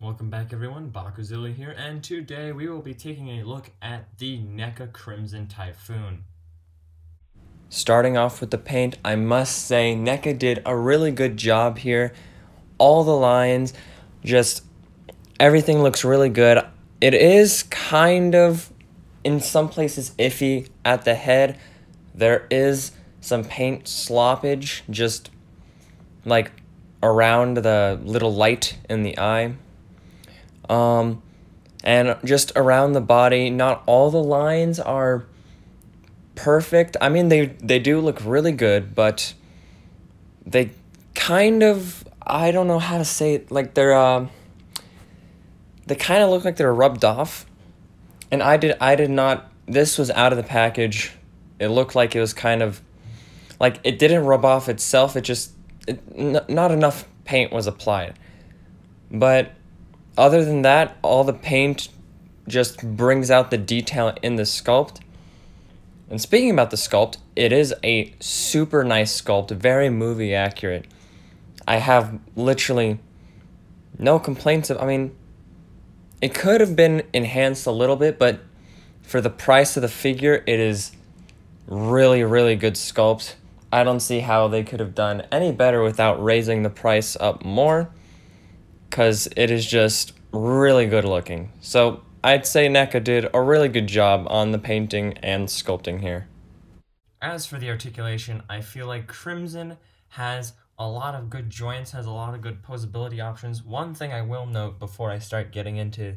Welcome back everyone, Bakuzilla here, and today we will be taking a look at the NECA Crimson Typhoon. Starting off with the paint, I must say NECA did a really good job here. All the lines, just everything looks really good. It is kind of, in some places, iffy at the head. There is some paint sloppage just like around the little light in the eye. And just around the body, not all the lines are perfect. I mean, they do look really good, but they kind of, I don't know how to say it, like they kind of look like they're rubbed off. And I did not, this was out of the package. It looked like it was kind of, like it didn't rub off itself, not enough paint was applied. But other than that, all the paint just brings out the detail in the sculpt. And speaking about the sculpt, it is a super nice sculpt, very movie accurate. I have literally no complaints I mean, it could have been enhanced a little bit, but for the price of the figure, it is really, really good sculpt. I don't see how they could have done any better without raising the price up more, because it is just really good looking. So I'd say NECA did a really good job on the painting and sculpting here. As for the articulation, I feel like Crimson has a lot of good joints, has a lot of good posability options. One thing I will note before I start getting into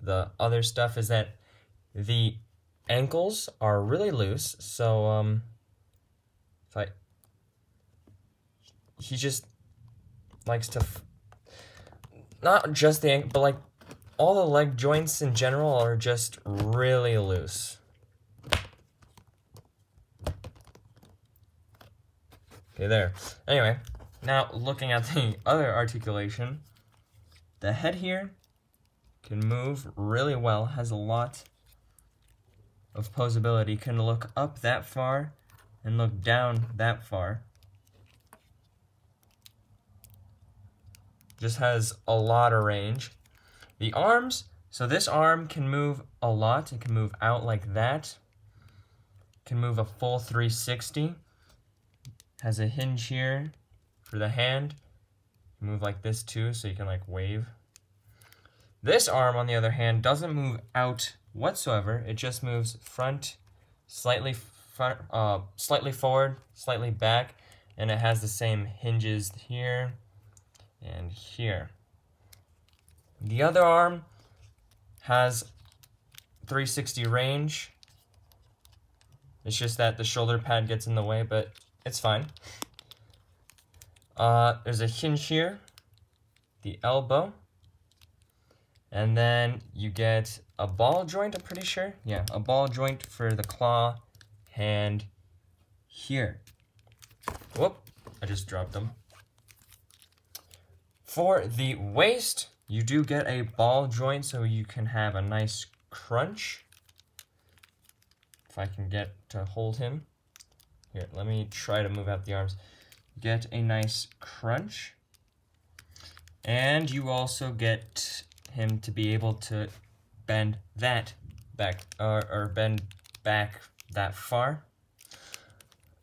the other stuff is that the ankles are really loose, so he just likes to not just the ankle, but like all the leg joints in general are just really loose. Okay, there. Anyway, now looking at the other articulation, the head here can move really well, has a lot of posability, can look up that far and look down that far. Just has a lot of range. The arms, so this arm can move a lot. It can move out like that. It can move a full 360. Has a hinge here for the hand. Move like this too, so you can like wave. This arm, on the other hand, doesn't move out whatsoever. It just moves front, slightly forward, slightly back, and it has the same hinges here and here. The other arm has 360 range. It's just that the shoulder pad gets in the way, but it's fine. There's a hinge here, the elbow, and then you get a ball joint, I'm pretty sure. Yeah, a ball joint for the claw hand here. Whoop, I just dropped them. For the waist, you do get a ball joint so you can have a nice crunch. If I can get to hold him. Here, let me try to move out the arms. Get a nice crunch. And you also get him to be able to bend that back, or bend back that far.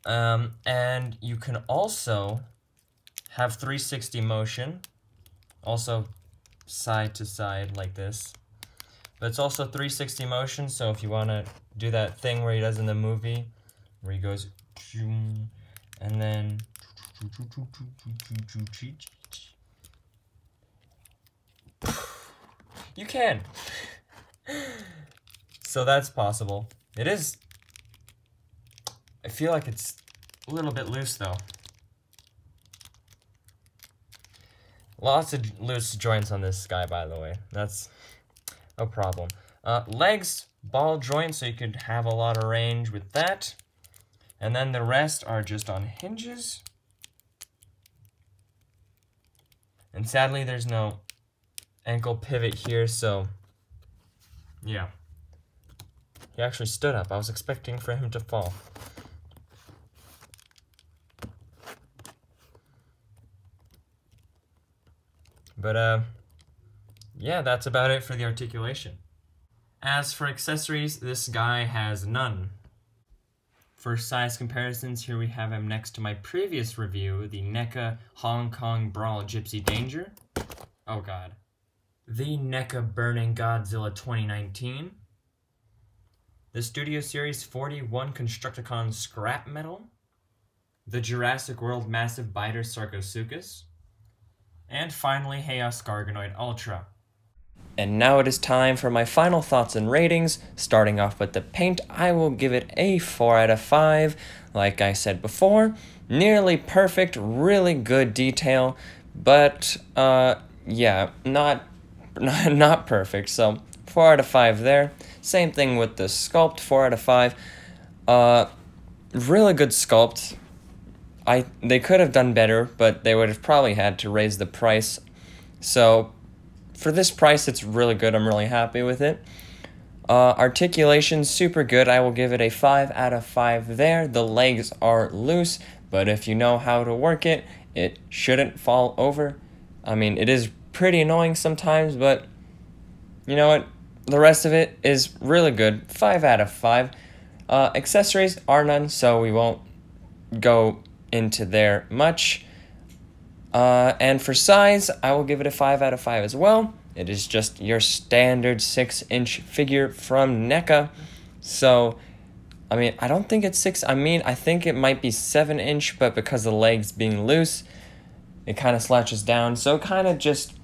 And you can also have 360 motion. Also side to side like this, but it's also 360 motion, so if you want to do that thing where he does in the movie where he goes and then you can. So that's possible. It is, I feel like it's a little bit loose though. Lots of loose joints on this guy, by the way. That's a problem. Legs, ball joint, so you could have a lot of range with that. And then the rest are just on hinges. And sadly, there's no ankle pivot here, so yeah. He actually stood up. I was expecting for him to fall. But yeah, that's about it for the articulation. As for accessories, this guy has none. For size comparisons, here we have him next to my previous review, the NECA Hong Kong Brawl Gypsy Danger. Oh god. The NECA Burning Godzilla 2019. The Studio Series 41 Constructicon Scrap Metal. The Jurassic World Massive Biter Sarcosuchus. And finally, Chaos Garganoid Ultra. And now it is time for my final thoughts and ratings. Starting off with the paint, I will give it a 4 out of 5. Like I said before, nearly perfect, really good detail, but yeah, not perfect. So 4 out of 5 there. Same thing with the sculpt, 4 out of 5. Really good sculpt. They could have done better, but they would have probably had to raise the price. So for this price, it's really good. I'm really happy with it. Articulation, super good. I will give it a 5 out of 5 there. The legs are loose, but if you know how to work it, it shouldn't fall over. I mean, it is pretty annoying sometimes, but you know what? The rest of it is really good. 5 out of 5. Accessories are none, so we won't go into there much. And for size, I will give it a 5 out of 5 as well. It is just your standard 6-inch figure from NECA. So, I mean, I don't think it's 6. I mean, I think it might be 7-inch, but because of the legs being loose, it kind of slouches down. So it kind of just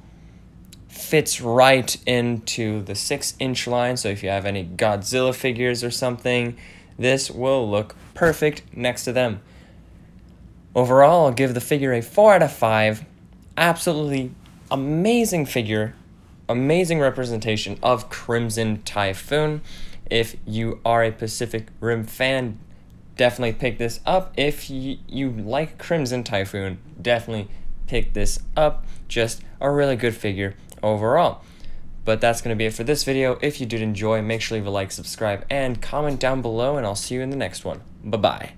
fits right into the 6-inch line. So if you have any Godzilla figures or something, this will look perfect next to them. Overall, I'll give the figure a 4 out of 5. Absolutely amazing figure. Amazing representation of Crimson Typhoon. If you are a Pacific Rim fan, definitely pick this up. If you like Crimson Typhoon, definitely pick this up. Just a really good figure overall. But that's going to be it for this video. If you did enjoy, make sure to leave a like, subscribe, and comment down below, and I'll see you in the next one. Bye-bye.